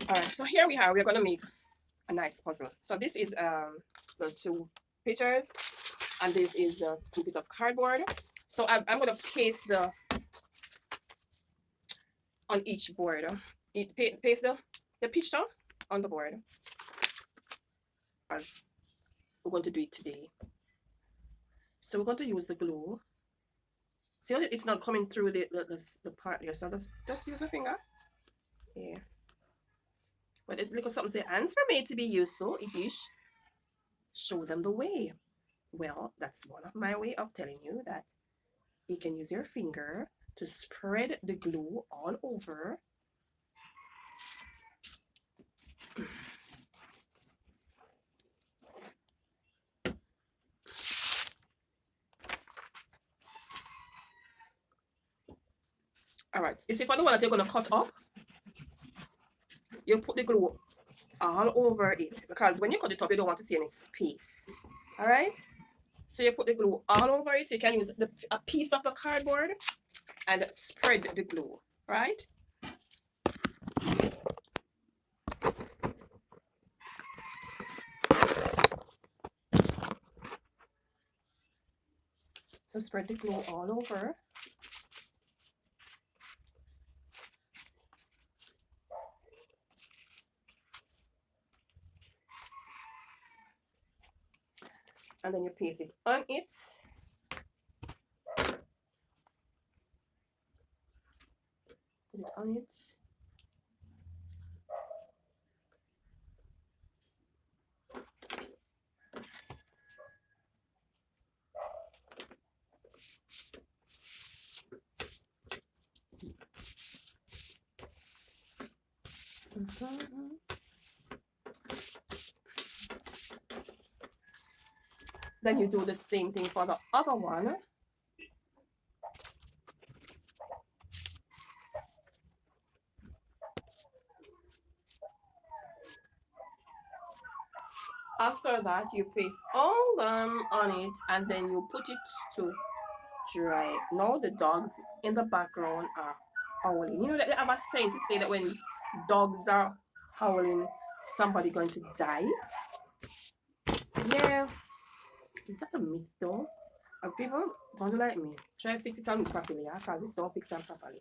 All right, so here we are. We're gonna make a nice puzzle. So this is the two pictures, and this is the two pieces of cardboard. So I'm gonna paste the on each board. Paste the picture on the board as we're going to do it today. So we're going to use the glue. See how it's not coming through the part here. So just use a finger. Yeah. But it look at something say hands are made to be useful. If you show them the way. Well, that's one of my way of telling you that you can use your finger to spread the glue all over. All right, you see for the one that you're going to cut up, you put the glue all over it because when you cut it up, you don't want to see any space. All right, so you put the glue all over it. You can use a piece of the cardboard and spread the glue, right? So spread the glue all over. And then you paste it on it. Put it on it. Then you do the same thing for the other one. After that, you paste all them on it and then you put it to dry. Now the dogs in the background are howling. You know that they have a saying to say that when dogs are howling, somebody going to die. Yeah, is that a myth though? People don't like me. Try to fix it on me properly, yeah? Because this don't fix it properly.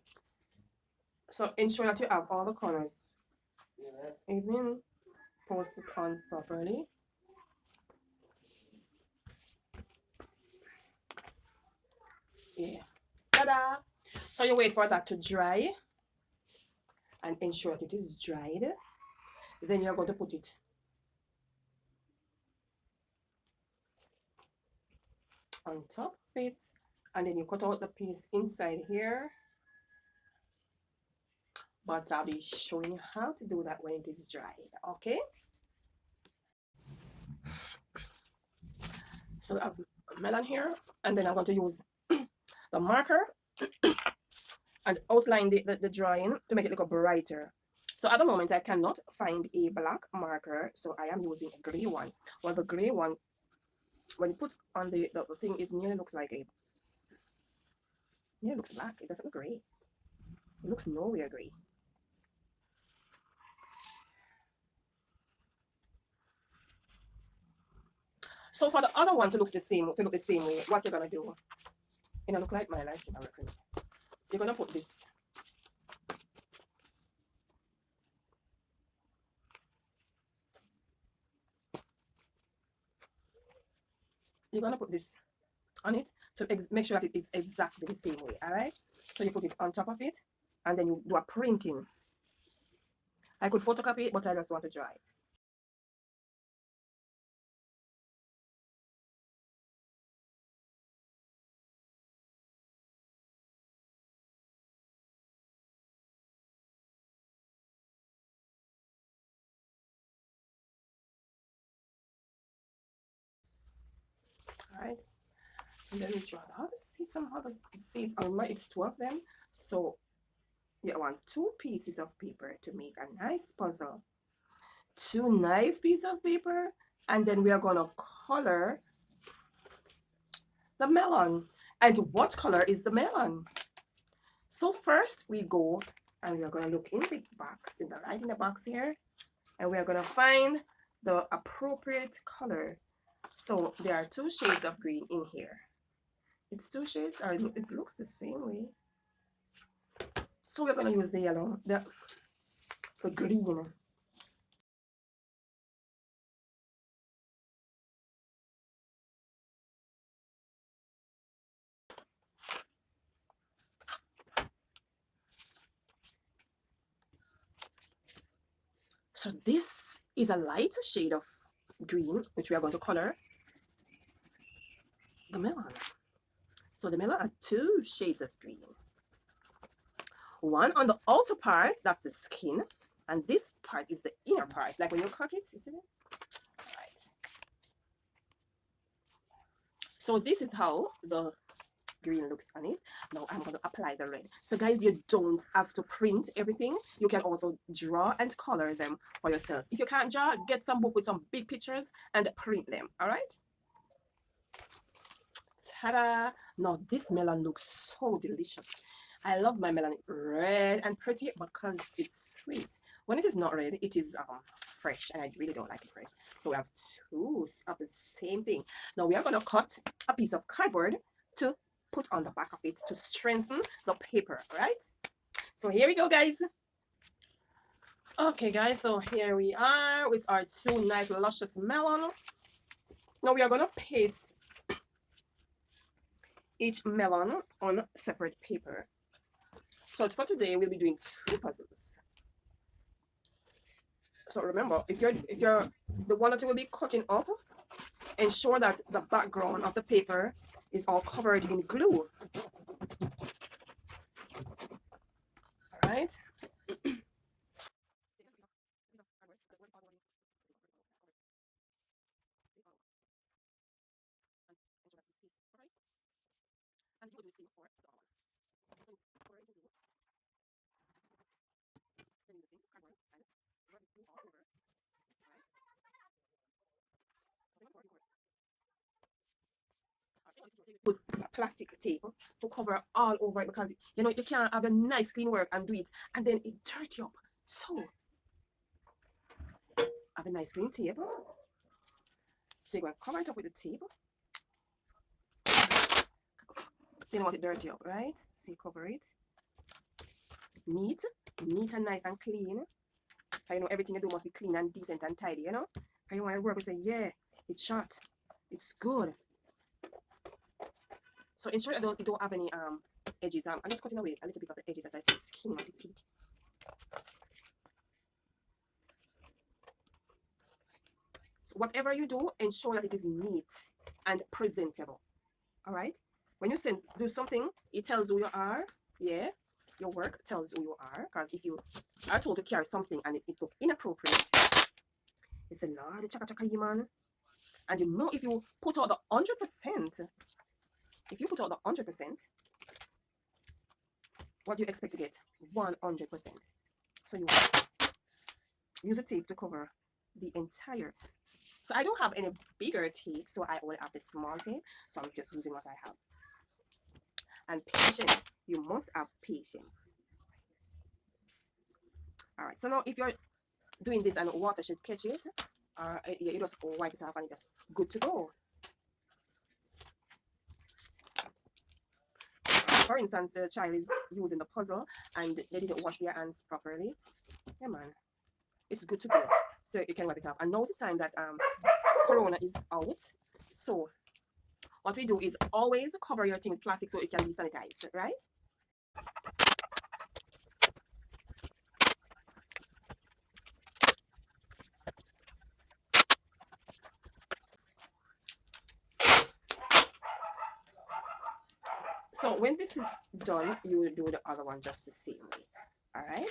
So ensure that you have all the corners even post it on properly. Yeah. Ta-da! So you wait for that to dry and ensure that it is dried. Then you're going to put it on top of it, and then you cut out the piece inside here. But I'll be showing you how to do that when it is dried, okay? So I have melon here, and then I'm going to use the marker and outline the drawing to make it look brighter. So at the moment, I cannot find a black marker, so I am using a gray one. Well, the gray one, when you put on the thing, it nearly looks like a... Yeah, it looks black. It doesn't look gray. It looks nowhere gray. So for the other one to look the same way, what you're gonna do? You know, look like my lights are working. You're gonna put this. You're gonna put this on it to make sure that it is exactly the same way. All right. So you put it on top of it, and then you do a printing. I could photocopy it, but I just want to dry it. All right. And then we draw the other seeds, some other seeds. It's two of them. So you want two pieces of paper to make a nice puzzle. Two nice pieces of paper, and then we are gonna color the melon. And what color is the melon? So first we go And we are going to look in the box, in the box here, and we are going to find the appropriate color. So there are 2 shades of green in here. It's 2 shades, or it looks the same way. So we're going to use the yellow, the green. So this is a light shade of green, which we are going to color the melon. So the melon are 2 shades of green. One on the outer part, that's the skin, and this part is the inner part. Like when you cut it, you see it? All right. So this is how the green looks on it. Now I'm going to apply the red. So guys, you don't have to print everything. You can also draw and color them for yourself. If you can't draw, get some book with some big pictures and print them. All right. Ta-da! Now this melon looks so delicious. I love my melon. It's red and pretty because it's sweet. When it is not red, it is fresh, and I really don't like it fresh. So we have 2 of the same thing. Now we are going to cut a piece of cardboard to put on the back of it to strengthen the paper. All right. So here we go, guys. Okay, guys. So here we are with our 2 nice luscious melon. Now we are going to paste each melon on separate paper. So for today, we'll be doing 2 puzzles. So remember, if you're the one that you will be cutting up, ensure that the background of the paper is all covered in glue. All right. And you will do the same for the other one. So cover it in glue. Then use the same cardboard and rub it all over. Alright. So use plastic tape to cover all over it, because you know you can't have a nice clean work and do it and then it dirty up. So have a nice clean tape. So you're going to cover it up with the tape. So you don't want it dirty up, right? So you cover it. Neat and nice and clean. You know everything you do must be clean and decent and tidy, you know? Because you want to work with say, yeah, it's short. It's good. So ensure you don't have any edges. I'm just cutting away a little bit of the edges that I see skin of the teeth. So whatever you do, ensure that it is neat and presentable. Alright? When you do something, it tells who you are. Yeah. Your work tells who you are. Because if you are told to carry something and it look inappropriate, it's a lot of chaka man. And you know, if you put out the 100%, what do you expect to get? 100%. So you use a tape to cover the entire. So I don't have any bigger tape, so I only have the small tape. So I'm just using what I have. And patience. You must have patience. Alright, so now if you're doing this and water should catch it, you just wipe it off and it's good to go. For instance, the child is using the puzzle and they didn't wash their hands properly. Yeah, man. It's good to go. So you can wipe it off. And now is the time that Corona is out. So what we do is always cover your thing with plastic so it can be sanitized, right? So when this is done, you will do the other one just the same way. All right.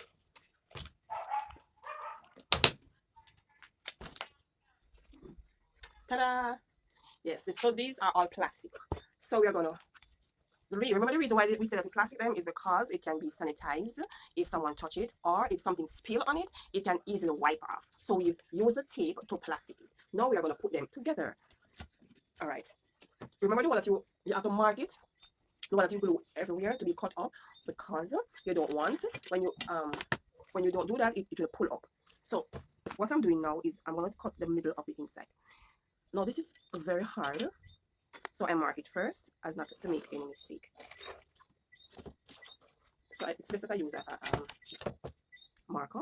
Ta-da! Yes, so these are all plastic. So we are gonna remember the reason why we said that we plastic them is because it can be sanitized if someone touch it, or if something spill on it, it can easily wipe off. So we use the tape to plastic it. Now we are gonna put them together. All right. Remember the one that you have to mark it, the one that you glue everywhere to be cut up. because you don't want when you don't do that, it will pull up. So what I'm doing now is I'm going to cut the middle of the inside. Now this is very hard, so I mark it first as not to make any mistake. So it's best that I use a marker.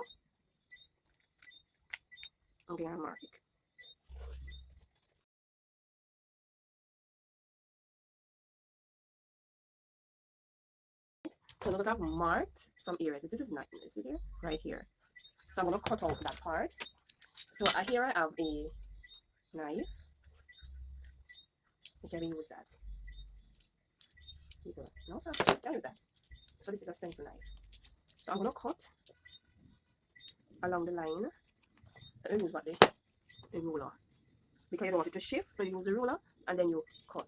Okay, I mark it. So now that I've marked some areas, this is not, you see there, right here. So I'm gonna cut out that part. So here I have a knife. You can use that. You go. No, sir, you can use that. So this is a stencil knife. So I'm gonna cut along the line. Let me use what the ruler, because you don't want it to shift. So you use the ruler and then you cut.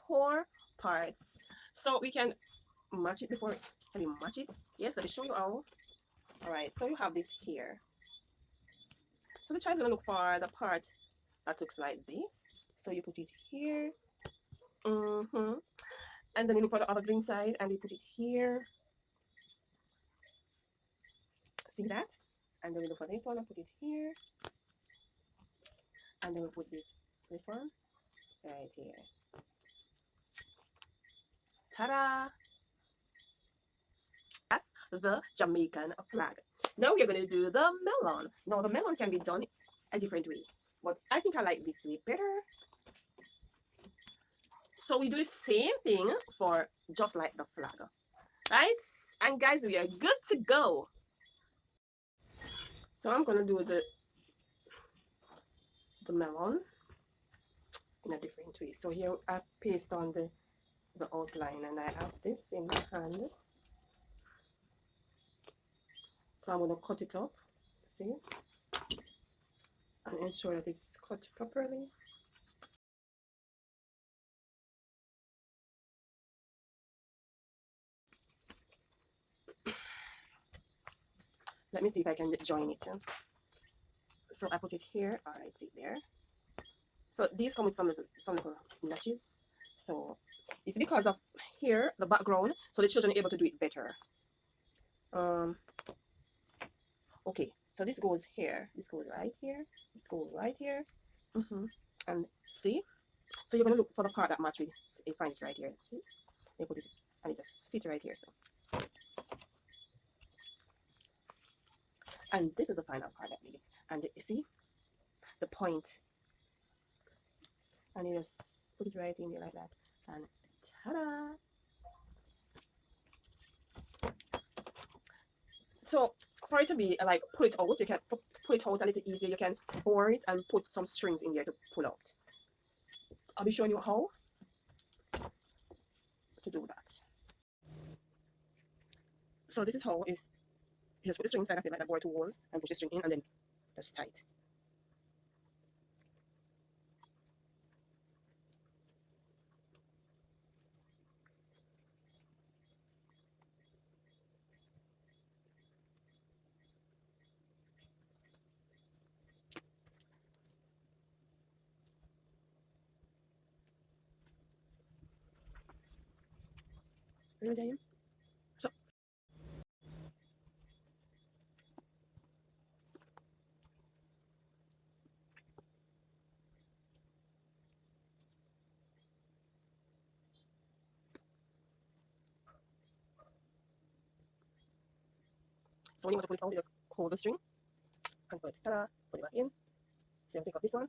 Four parts. So we can match it before. Can we match it? Yes, let me show you how. Alright, so you have this here. So the child is gonna look for the part that looks like this. So you put it here. And then you look for the other green side and you put it here. See that? And then we look for this one and put it here. And then we put this one right here. Ta-da! That's the Jamaican flag. Now we're going to do the melon. Now the melon can be done a different way, but I think I like this way better. So we do the same thing for just like the flag, right? And guys, we are good to go. So I'm going to do the melon in a different way. So here I paste on the outline and I have this in my hand. So I'm going to cut it off, see, and ensure that it's cut properly. Let me see if I can join it. So I put it here, alright, see there. So these come with some little notches. So it's because of here, the background, so the children are able to do it better. Okay, so this goes here, this goes right here, it goes right here. And see? So you're going to look for the part that matches. You find it right here, see? You put it, and it just fits right here, so. And this is the final part that leaves. And you see? The point. And you just put it right in there like that. And ta-da! So for it to be like pull it out, you can pull it out a little easier. You can bore it and put some strings in there to pull out. I'll be showing you how to do that. So this is how you just put the string inside of it like that, bore 2 holes and push the string in and then that's tight. Really, so when you want to pull it out, you just hold the string and put it, ta-da, put it back in. So I'll take off this one,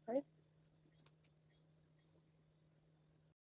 right?